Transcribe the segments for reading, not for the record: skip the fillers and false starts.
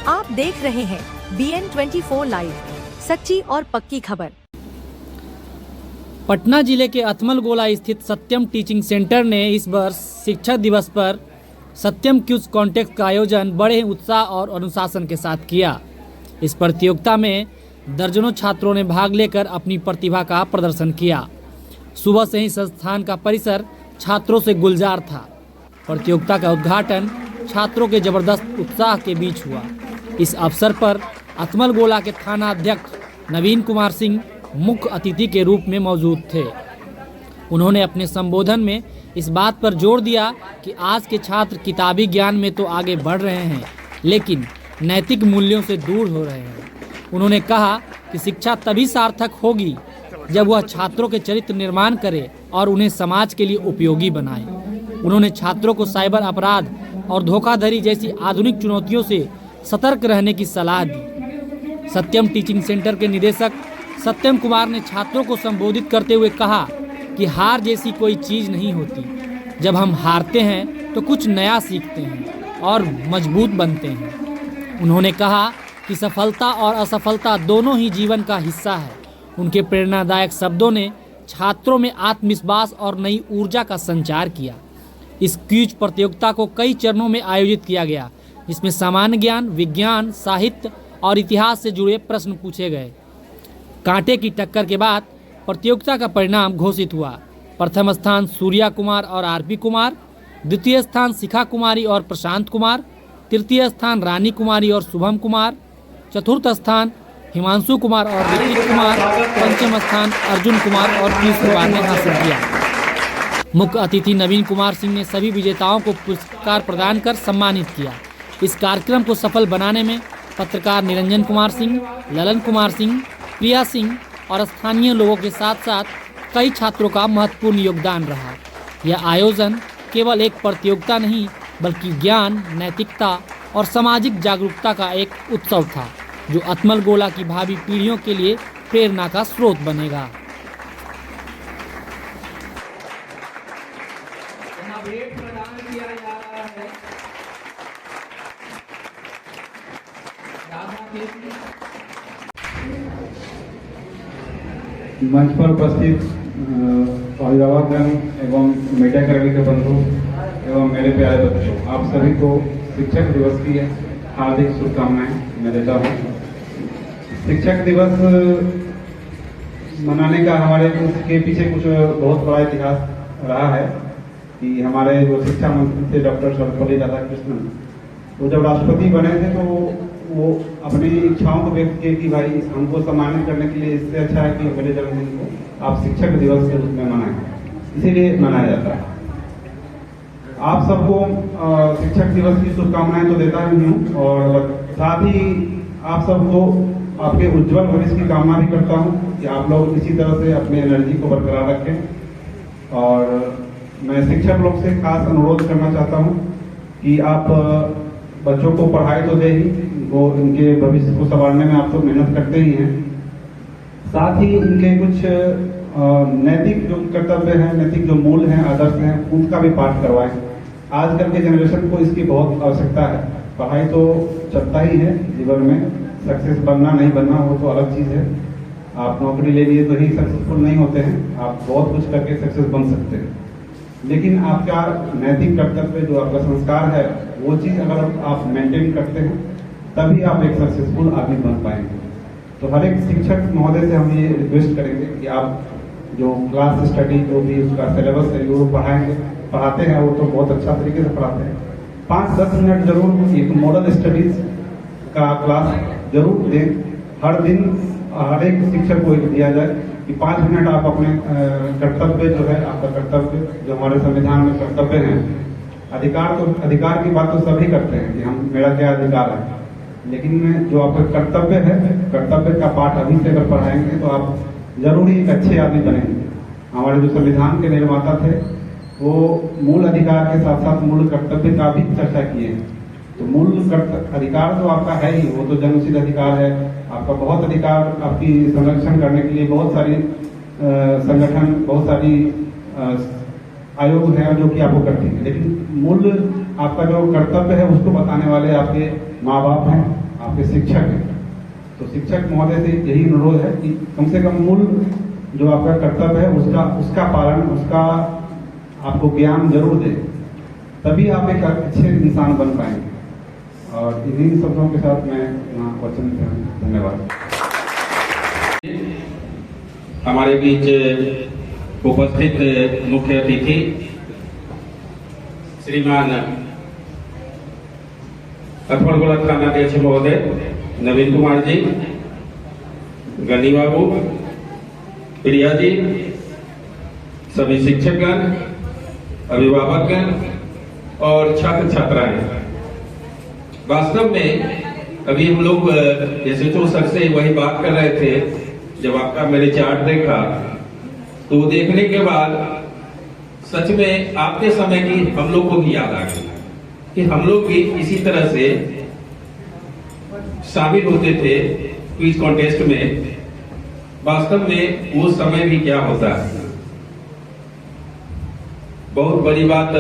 आप देख रहे हैं BN24 लाइव, सच्ची और पक्की खबर। पटना जिले के अथमल गोला स्थित सत्यम टीचिंग सेंटर ने इस वर्ष शिक्षक दिवस पर सत्यम क्विज कॉन्टेस्ट का आयोजन बड़े उत्साह और अनुशासन के साथ किया। इस प्रतियोगिता में दर्जनों छात्रों ने भाग लेकर अपनी प्रतिभा का प्रदर्शन किया। सुबह से ही संस्थान का परिसर छात्रों से गुलजार था। प्रतियोगिता का उद्घाटन छात्रों के जबरदस्त उत्साह के बीच हुआ। इस अवसर पर अथमल गोला के थाना अध्यक्ष नवीन कुमार सिंह मुख्य अतिथि के रूप में मौजूद थे। उन्होंने अपने संबोधन में इस बात पर जोर दिया कि आज के छात्र किताबी ज्ञान में तो आगे बढ़ रहे हैं, लेकिन नैतिक मूल्यों से दूर हो रहे हैं। उन्होंने कहा कि शिक्षा तभी सार्थक होगी जब वह छात्रों के चरित्र निर्माण करे और उन्हें समाज के लिए उपयोगी बनाए। उन्होंने छात्रों को साइबर अपराध और धोखाधड़ी जैसी आधुनिक चुनौतियों से सतर्क रहने की सलाह दी। सत्यम टीचिंग सेंटर के निदेशक सत्यम कुमार ने छात्रों को संबोधित करते हुए कहा कि हार जैसी कोई चीज़ नहीं होती। जब हम हारते हैं तो कुछ नया सीखते हैं और मजबूत बनते हैं। उन्होंने कहा कि सफलता और असफलता दोनों ही जीवन का हिस्सा है। उनके प्रेरणादायक शब्दों ने छात्रों में आत्मविश्वास और नई ऊर्जा का संचार किया। इस क्विज प्रतियोगिता को कई चरणों में आयोजित किया गया, जिसमें सामान्य ज्ञान, विज्ञान, साहित्य और इतिहास से जुड़े प्रश्न पूछे गए। कांटे की टक्कर के बाद प्रतियोगिता का परिणाम घोषित हुआ। प्रथम स्थान सूर्या कुमार और आरपी कुमार, द्वितीय स्थान शिखा कुमारी और प्रशांत कुमार, तृतीय स्थान रानी कुमारी और शुभम कुमार, चतुर्थ स्थान हिमांशु कुमार और ऋतिक कुमार, पंचम स्थान अर्जुन कुमार और पीयूष कुमार ने हासिल किया। मुख्य अतिथि नवीन कुमार सिंह ने सभी विजेताओं को पुरस्कार प्रदान कर सम्मानित किया। इस कार्यक्रम को सफल बनाने में पत्रकार निरंजन कुमार सिंह, ललन कुमार सिंह, प्रिया सिंह और स्थानीय लोगों के साथ साथ कई छात्रों का महत्वपूर्ण योगदान रहा। यह आयोजन केवल एक प्रतियोगिता नहीं, बल्कि ज्ञान, नैतिकता और सामाजिक जागरूकता का एक उत्सव था, जो अथमल गोला की भावी पीढ़ियों के लिए प्रेरणा का स्रोत बनेगा। मंच पर उपस्थित अभिभावकगण एवं मीडिया कर्मी के बंधु एवं मेरे प्यारे बच्चों, आप सभी को शिक्षक दिवस की हार्दिक शुभकामनाएं मैं देता हूँ। शिक्षक दिवस मनाने का हमारे के पीछे कुछ बहुत बड़ा इतिहास रहा है कि हमारे जो शिक्षा मंत्री थे डॉक्टर सर्वपल्ली राधाकृष्णन, वो जब राष्ट्रपति बने थे तो वो अपनी इच्छाओं को व्यक्त किए कि भाई हमको सम्मानित करने के लिए इससे अच्छा है कि मेरे जन्मदिन को आप शिक्षक दिवस के रूप में मनाएं, इसीलिए मनाया जाता है। आप सबको शिक्षक दिवस की शुभकामनाएं तो देता ही हूँ और साथ ही आप सबको आपके उज्जवल भविष्य की कामना भी करता हूँ कि आप लोग इसी तरह से अपनी एनर्जी को बरकरार रखें। और मैं शिक्षक लोग से खास अनुरोध करना चाहता हूँ कि आप बच्चों को पढ़ाई तो दे ही, वो इनके भविष्य को संवारने में आप तो मेहनत करते ही हैं, साथ ही इनके कुछ नैतिक जो कर्तव्य हैं, नैतिक जो मूल हैं, आदर्श हैं, उनका भी पाठ करवाएं। आजकल के जनरेशन को इसकी बहुत आवश्यकता है। पढ़ाई तो चलता ही है जीवन में, सक्सेस बनना नहीं बनना वो तो अलग चीज़ है। आप नौकरी ले लिए तो ही सक्सेसफुल नहीं होते हैं, आप बहुत कुछ करके सक्सेस बन सकते हैं, लेकिन आपका नैतिक कर्तव्य जो आपका संस्कार है वो चीज़ अगर आप मेंटेन करते हैं तभी आप एक सक्सेसफुल आदमी बन पाएंगे। तो हर एक शिक्षक महोदय से हम ये रिक्वेस्ट करेंगे कि आप जो क्लास स्टडी जो भी उसका सिलेबस है जो पढ़ाते हैं वो तो बहुत अच्छा तरीके से पढ़ाते हैं। 5-10 मिनट जरूर एक मॉडल स्टडीज का क्लास जरूर दें। हर दिन हर एक शिक्षक को दिया जाए कि 5 मिनट आप अपने कर्तव्य जो है, आपका कर्तव्य जो हमारे संविधान में कर्तव्य है, अधिकार की बात तो सभी करते हैं कि हम मेरा क्या अधिकार है, लेकिन जो आपका कर्तव्य है, कर्तव्य का पाठ अभी से अगर पढ़ाएंगे तो आप जरूर ही एक अच्छे आदमी बनेंगे। हमारे जो संविधान के निर्माता थे वो मूल अधिकार के साथ साथ मूल कर्तव्य का भी चर्चा किए हैं। तो मूल अधिकार तो आपका है ही, वो तो जन्मसिद्ध अधिकार है आपका। बहुत अधिकार आपकी संरक्षण करने के लिए बहुत सारी संगठन, बहुत सारी आयोग है जो कि आपको करती है, लेकिन मूल आपका जो कर्तव्य है उसको बताने वाले आपके माँ बाप हैं, आपके शिक्षक हैं। तो शिक्षक महोदय से यही अनुरोध है कि कम से कम मूल जो आपका कर्तव्य है उसका पालन, उसका आपको ज्ञान जरूर दें, तभी आप एक अच्छे इंसान बन पाएंगे। और इन्हीं शब्दों के साथ मैं यहाँ वचन देता हूं। धन्यवाद। हमारे बीच उपस्थित मुख्य अतिथि श्रीमान अथवड़गोला थानाध्यक्ष महोदय नवीन कुमार जी, गनी बाबू, प्रिया जी, सभी शिक्षकगण, अभिभावकगण और छात्र छात्राएं। वास्तव में अभी हम लोग एसएचओ सर से वही बात कर रहे थे, जब आपका मैंने चार्ट देखा तो देखने के बाद सच में आपके समय की हम लोग को भी याद आ गई कि हम लोग भी इसी तरह से शामिल होते थे क्विज कॉन्टेस्ट में। वास्तव में वो समय भी क्या होता है। बहुत बड़ी बात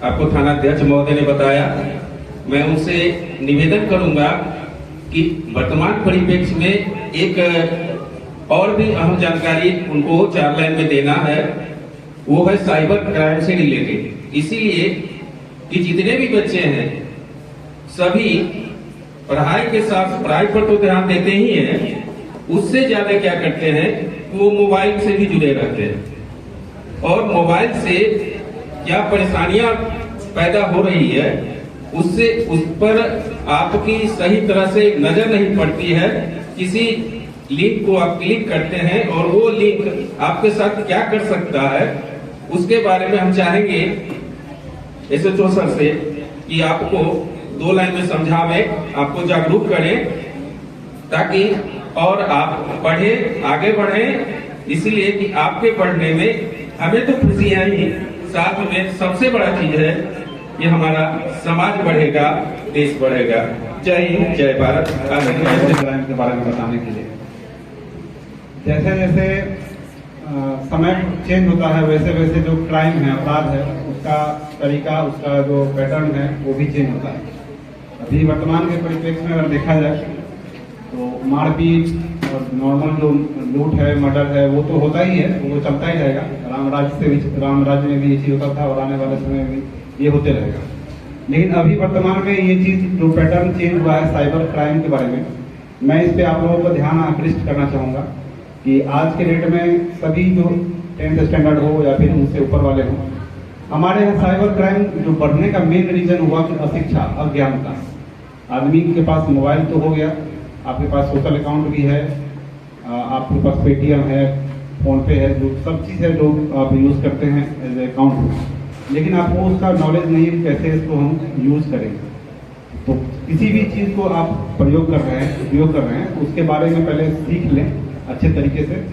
आपको थानाध्यक्ष महोदय ने बताया। मैं उनसे निवेदन करूंगा कि वर्तमान परिप्रेक्ष्य में एक और भी अहम जानकारी उनको 4 लाइन में देना है, वो है साइबर क्राइम से रिलेटेड। इसीलिए कि जितने भी बच्चे हैं सभी पढ़ाई के साथ पढ़ाई पर तो ध्यान देते ही हैं, उससे ज्यादा क्या करते हैं, वो मोबाइल से भी जुड़े रहते हैं। और मोबाइल से क्या परेशानियां पैदा हो रही है, उससे उस पर आपकी सही तरह से नजर नहीं पड़ती है। किसी लिंक को आप क्लिक करते हैं और वो लिंक आपके साथ क्या कर सकता है, उसके बारे में हम चाहेंगे एसएचओ सर से कि आपको 2 लाइन में समझावें, आपको जागरूक करें, ताकि और आप पढ़ें, आगे बढ़ें। इसलिए कि आपके पढ़ने में हमें तो खुशियां ही, साथ में सबसे बड़ा चीज है कि हमारा समाज बढ़ेगा, देश बढ़ेगा। जय हिंद, जय भारत। क्राइम के बारे में बताने के लिए, जैसे जैसे समय चेंज होता है वैसे वैसे जो क्राइम है, अपराध है, उसका तरीका, उसका जो पैटर्न है वो भी चेंज होता है। अभी वर्तमान के परिप्रेक्ष्य में अगर देखा जाए तो मारपीट और नॉर्मल जो लूट है, मर्डर है, वो तो होता ही है, वो चलता ही रहेगा। राम राज्य में भी ये चीज होता था और आने वाले समय में भी ये होते रहेगा। लेकिन अभी वर्तमान में ये चीज जो पैटर्न चेंज हुआ है साइबर क्राइम के बारे में, मैं इस पे आप लोगों का ध्यान आकृष्ट करना चाहूंगा कि आज के डेट में सभी जो 10th स्टैंडर्ड हो या फिर उससे ऊपर वाले हो, हमारे यहाँ साइबर क्राइम जो बढ़ने का मेन रीजन हुआ कि अशिक्षा, अज्ञानता। आदमी के पास मोबाइल तो हो गया, आपके पास सोशल अकाउंट भी है, आपके पास पेटीएम है, फोन पे है, जो सब चीज़ है जो आप यूज़ करते हैं एज ए अकाउंट, लेकिन आपको उसका नॉलेज नहीं है कैसे इसको हम यूज़ करेंगे। तो किसी भी चीज़ को आप प्रयोग कर रहे हैं, उपयोग कर रहे हैं, उसके बारे में पहले सीख लें अच्छे तरीके से।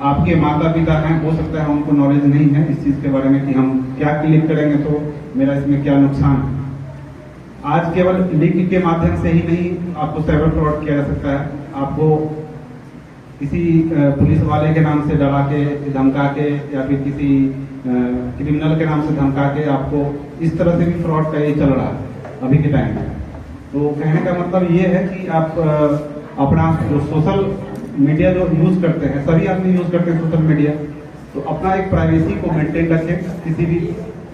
आपके माता पिता हैं, हो सकता है उनको नॉलेज नहीं है इस चीज़ के बारे में कि हम क्या क्लिक करेंगे तो मेरा इसमें क्या नुकसान है। आज केवल लिंक के माध्यम से ही नहीं आपको साइबर फ्रॉड किया जा सकता है। आपको किसी पुलिस वाले के नाम से डरा के, धमका के, या फिर किसी क्रिमिनल के नाम से धमका के आपको इस तरह से भी फ्रॉड का ये चल रहा है अभी के टाइम में। तो कहने का मतलब ये है कि आप अपना जो सोशल मीडिया जो यूज करते हैं, सभी आदमी यूज करते हैं सोशल मीडिया, तो अपना एक प्राइवेसी को मेंटेन रखें।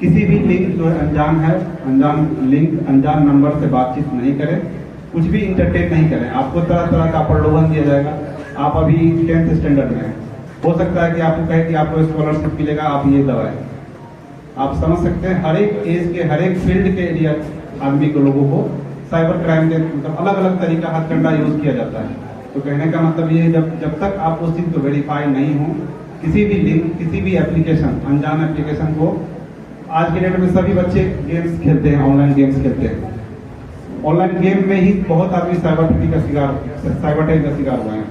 किसी भी लिंक जो अनजान है, अनजान लिंक, अनजान नंबर से बातचीत नहीं करें, कुछ भी इंटरटेन नहीं करें। आपको तरह तरह का प्रलोभन दिया जाएगा। आप अभी 10th स्टैंडर्ड में हैं, हो सकता है कि आपको कहे कि आपको स्कॉलरशिप मिलेगा, आप ये दबाएं। आप समझ सकते हैं हर एक एज के, हर एक फील्ड के एरिया आदमी को, लोगों को साइबर क्राइम के मतलब अलग अलग तरीका हथकंडा यूज किया जाता है। तो कहने का मतलब ये है जब तक आप उस चीज को वेरीफाई नहीं हो, किसी भी लिंक, किसी भी एप्लीकेशन, अनजान एप्लीकेशन को, आज के डेट में सभी बच्चे गेम्स खेलते हैं, ऑनलाइन गेम्स खेलते हैं। ऑनलाइन गेम में ही बहुत आदमी साइबर ठगी का शिकार हुए हैं।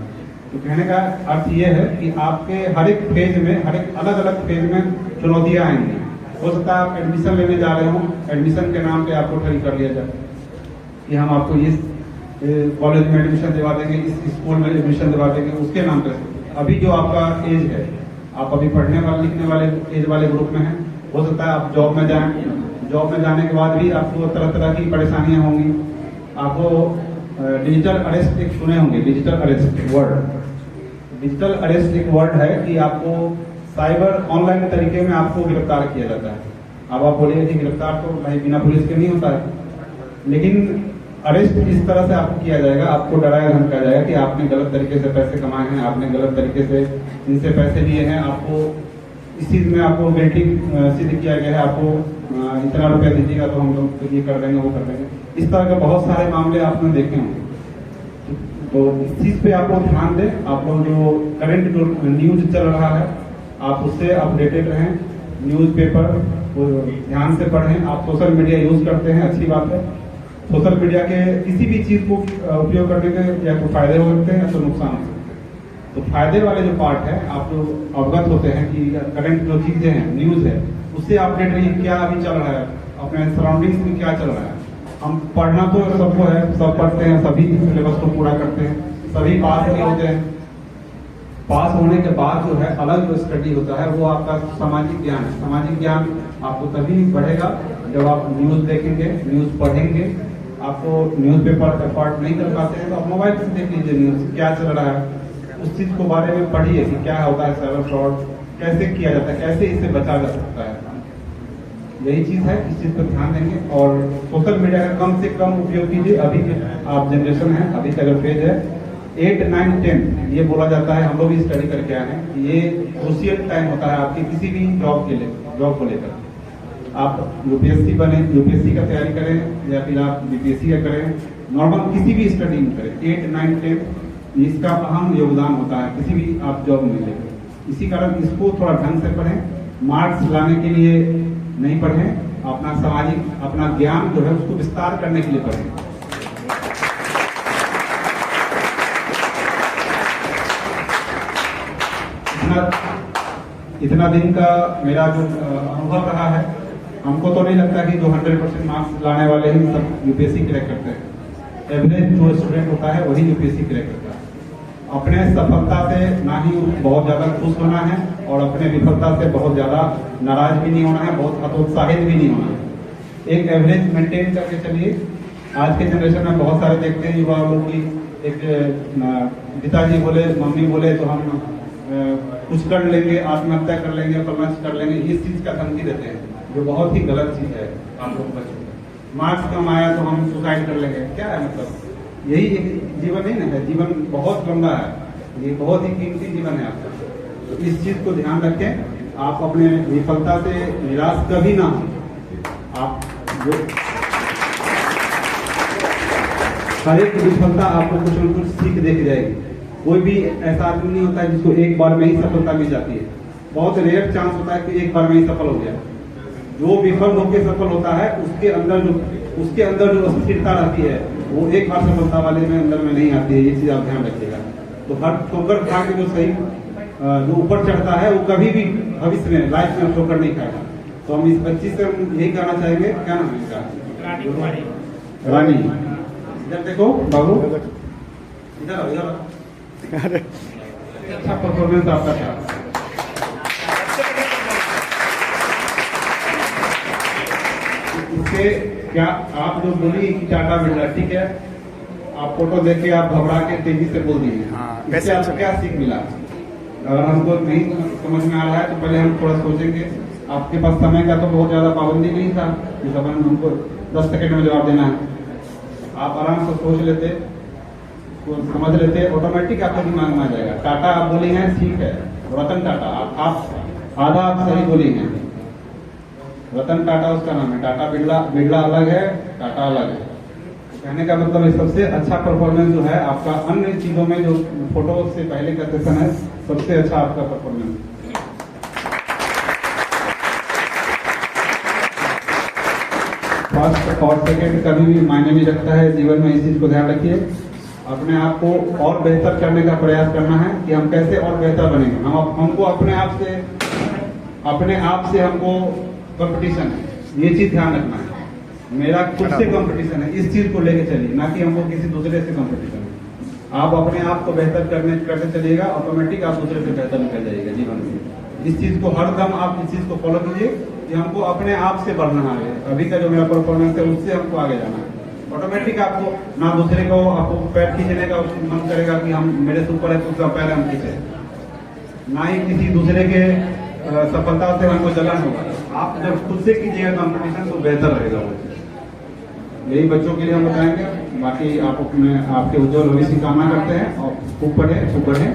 तो कहने का अर्थ ये है कि आपके हर एक फेज में, हर एक अलग अलग फेज में चुनौतियां आएंगी। हो सकता है आप एडमिशन लेने जा रहे हो, एडमिशन के नाम पे आपको ठगी कर लिया जाए कि हम आपको इस कॉलेज में एडमिशन दिवा देंगे, इस स्कूल में एडमिशन दिवा देंगे, उसके नाम पे। अभी जो आपका एज है, आप अभी पढ़ने वाले, लिखने वाले एज वाले ग्रुप में हैं, हो सकता है आप जॉब में जाएं, जॉब में जाने के बाद भी आपको तरह तरह की परेशानियां होंगी। आपको डिजिटल अरेस्ट एक सुने होंगे, digital arrest word. Digital arrest एक वर्ड है कि आपको साइबर ऑनलाइन तरीके में आपको गिरफ्तार किया जाता है। अब आप बोलिए कि गिरफ्तार तो भाई बिना पुलिस के नहीं होता है, लेकिन अरेस्ट इस तरह से आपको किया जाएगा, आपको डराया धमकाया जाएगा कि आपने गलत तरीके से पैसे कमाए हैं, आपने गलत तरीके से इनसे पैसे लिए हैं, आपको इस चीज में आपको गिल्टी सिद्ध किया गया है, आपको इतना रुपया दीजिएगा तो हम लोग ये कर देंगे वो कर देंगे। इस तरह के बहुत सारे मामले आपने देखे होंगे। तो इस चीज पे आपको ध्यान दें। आप लोग जो करंट जो न्यूज चल रहा है आप उससे अपडेटेड रहें, न्यूज़पेपर ध्यान से पढ़ें। आप सोशल मीडिया यूज करते हैं, अच्छी बात है। सोशल मीडिया के किसी भी चीज को उपयोग करने के या तो फायदे हो सकते हैं या तो नुकसान हो सकते हैं। तो फायदे वाले जो पार्ट है आप जो अवगत होते हैं कि करंट जो चीजें हैं, न्यूज है, उससे अपडेट रहिए क्या अभी चल रहा है, अपने सराउंडिंग्स में क्या चल रहा है। हम पढ़ना तो सबको है, सब पढ़ते हैं, सभी सिलेबस को पूरा करते हैं, सभी पास नहीं होते हैं। पास होने के बाद जो है अलग जो स्टडी होता है वो आपका सामाजिक ज्ञान है। सामाजिक ज्ञान आपको तभी बढ़ेगा जब आप न्यूज देखेंगे, न्यूज पढ़ेंगे। आपको न्यूज़पेपर एफर्ट नहीं कर पाते हैं तो आप मोबाइल से देख लीजिए न्यूज क्या चल रहा है, उस चीज को बारे में पढ़िए कि क्या होता है, साइबर फ्रॉड कैसे किया जाता है, कैसे इससे बचा जा सकता है। यही चीज है, इस चीज पर ध्यान देंगे और सोशल मीडिया का कम से कम उपयोग कीजिए। अभी के आप जनरेशन है, अभी का जो फेज है 8, 9, 10 ये बोला जाता है, हम लोग भी स्टडी करके आए हैं कि ये क्रूशियल टाइम होता है आपकी किसी भी जॉब के लिए, जॉब को लेकर। आप यूपीएससी बने, यूपीएससी का तैयारी करें या फिर आप बीपीएससी का करें, नॉर्मल किसी भी स्टडी में करें, 8, 9, 10 इसका अहम योगदान होता है किसी भी आप जॉब में लेकर। इसी कारण इसको थोड़ा ढंग से पढ़ें, मार्क्स लाने के लिए नहीं पढ़ें, अपना सामाजिक अपना ज्ञान जो है उसको विस्तार करने के लिए पढ़ें। इतना दिन का मेरा जो अनुभव रहा है, हमको तो नहीं लगता कि जो 100% मार्क्स लाने वाले ही सब यूपीएससी क्रैक करते हैं। एवरेज जो स्टूडेंट होता है वही यूपीएससी क्रैक करता है। अपने सफलता से ना ही बहुत ज्यादा खुश होना है और अपने विफलता से बहुत ज्यादा नाराज भी नहीं होना है, बहुत हतोत्साहित भी नहीं होना है। एक एवरेज मेंटेन करके चलिए। आज के जनरेशन में बहुत सारे देखते हैं युवा लोग की एक पिताजी बोले, मम्मी बोले तो हम कुछ कर लेंगे, आत्महत्या कर लेंगे, परमाश कर लेंगे, इस चीज का धमकी देते हैं जो बहुत ही गलत चीज है। आप लोग बच्चों को मार्क्स कम आया तो हम सुसाइड कर लेंगे, क्या है मतलब? यही एक जीवन नहीं ना है, जीवन बहुत लंबा है, ये बहुत ही कीमती जीवन है आपका। तो इस चीज को ध्यान रखें, आप अपने विफलता से निराश कभी ना हो। आप जो हर एक विफलता आपको कुछ न कुछ सीख देके जाएगी। कोई भी ऐसा आदमी नहीं होता है जिसको एक बार में ही सफलता मिल जाती है। बहुत रेयर चांस होता है कि एक बार में ही सफल हो गया। जो विफल होकर सफल होता है उसके अंदर जो स्थिरता रहती है वो एक बार सफलता वाले में अंदर में नहीं आती है। ये चीज आप ध्यान रखिएगा। तो हर ठोकर खा के जो सही जो ऊपर चढ़ता है वो कभी भी भविष्य में लाइफ में ठोकर नहीं खाएगा। तो हम इस बच्ची से हम यही कहना चाहेंगे, क्या नाम है इसका? रानी। इधर देखो बाबू, इधर अच्छा परफॉर्मेंस आपका था। इससे क्या आप जो बोली कि टाटा बिरला, ठीक है, आप फोटो देख के आप घबरा के तेजी से बोल दीजिए। इससे आपको क्या सीख मिला? अगर हमको नहीं समझ में आ रहा है तो पहले हम थोड़ा सोचेंगे। आपके पास समय का तो बहुत ज्यादा पाबंदी नहीं था कि समय हमको 10 सेकंड में जवाब देना है। आप आराम से सोच लेते, समझ लेते, ऑटोमेटिक आपके दिमाग में आ जाएगा। टाटा आप बोली हैं, ठीक है, रतन टाटा आप आधा आप सही बोली हैं। रतन टाटा उसका नाम है, टाटा बिरला, बिरला अलग है, टाटा अलग है। कहने का मतलब है सबसे अच्छा परफॉर्मेंस जो है आपका अन्य चीजों में, जो फोटो से पहले का सेशन है, सबसे अच्छा आपका परफॉर्मेंस। फर्स्ट और सेकेंड कभी भी मायने नहीं रखता है जीवन में। इस चीज को ध्यान रखिए। अपने आप को और बेहतर करने का प्रयास करना है कि हम कैसे और बेहतर बनेंगे। हमको अपने आप से हमको कंपटीशन है, ये चीज ध्यान रखना है। मेरा खुद से कंपटीशन है, इस चीज को लेके चलिए, ना कि हमको किसी दूसरे से कंपटीशन है। आप अपने आप को बेहतर करते चलिएगा, ऑटोमेटिक आप दूसरे से बेहतर निकल जाइएगा जीवन में। इस चीज को हरदम आप इस चीज को फॉलो कीजिए कि हमको अपने आप से बढ़ना है। अभी का जो मेरा परफॉर्मेंस है उससे हमको आगे जाना है। ऑटोमेटिक आपको ना दूसरे को आपको पैर खींचने का मन करेगा कि हम मेरे से ऊपर है तो उसका पैर हम खींचे, ना ही किसी दूसरे के सफलता से हमको जलन होगा। आप जब खुद से कीजिएगा कंपटीशन तो बेहतर रहेगा वो चीज। यही बच्चों के लिए हम बताएंगे। बाकी आप अपने आपके उज्जवल भविष्य की कामना करते हैं और खूब पढ़े खूब बढ़े।